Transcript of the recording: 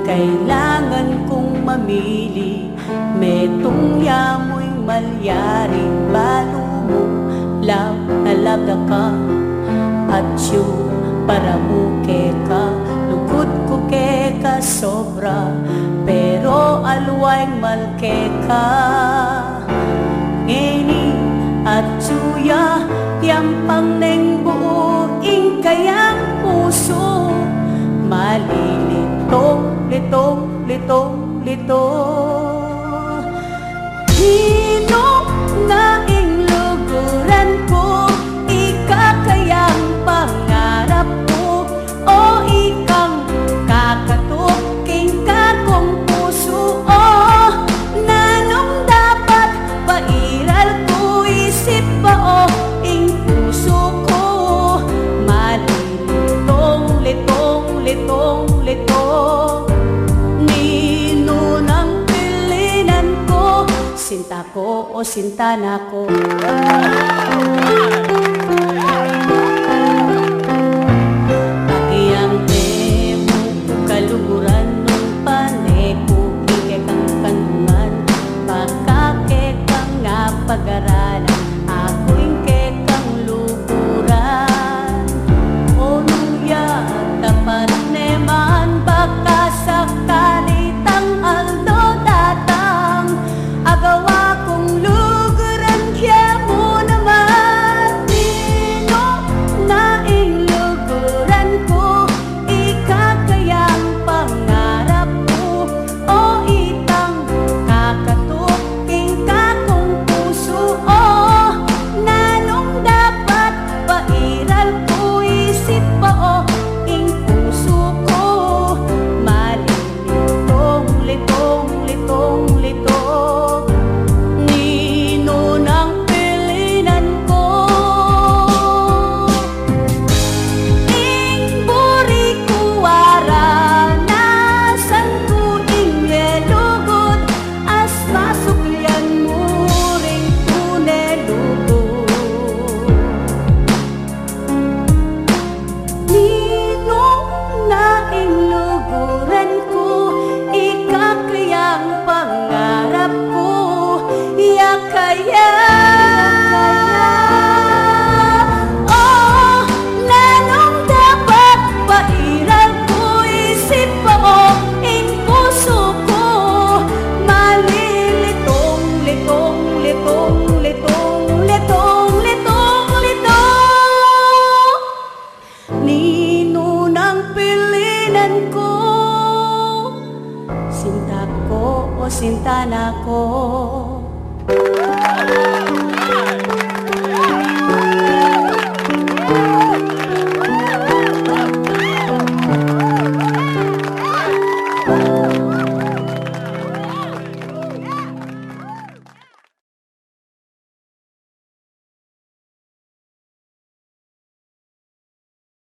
kailangan kong mamili. Metong yamoy malyaring balumo, law nalabda ka at yu para muke ka. Lugod ko ke ka sobra, pero alway malke ka. Ngeni at yuya yampang neng buuing kayang puso, malilito, lito, lito, lito. Hino nga luguran ko, ikakayang pangarap ko, o ikang kakatuking kakong puso. O nanong dapat pairal ko, isip pa o ing puso ko, malilitong, litong, litong, litong. Nino ng pilinan ko, sinta ko o sinta na ko. Agiyang temo kaluguran nung panepo, ike kang kanungan, pagkake kang nga pag-aralan, ako'y ke kang luguran. O nuya tapat neman, baka sakali tang aldo datang, agawa kong luguran kaya mo naman. Dino naing luguran ko, ikakayang pangarap ko, o itang kakatuking kakong puso. O nanong dapat pairal ko, isip pa o ing puso ko, malilitong, litong, litong, litong. Nino ng pilinan ko, ing buri kuwara, nasan ko ing lelugod, as masuklian mo ring tunelugod. Ninong naing luguran ko, ikakayang pangarap ko, yakaya. Oh, nanong dapat pairal ko, isip pa o ing puso ko, malilitong, litong, litong, litong, litong, litong, litong. Nino ng pilinan ko, sinta ko o sinta na ko.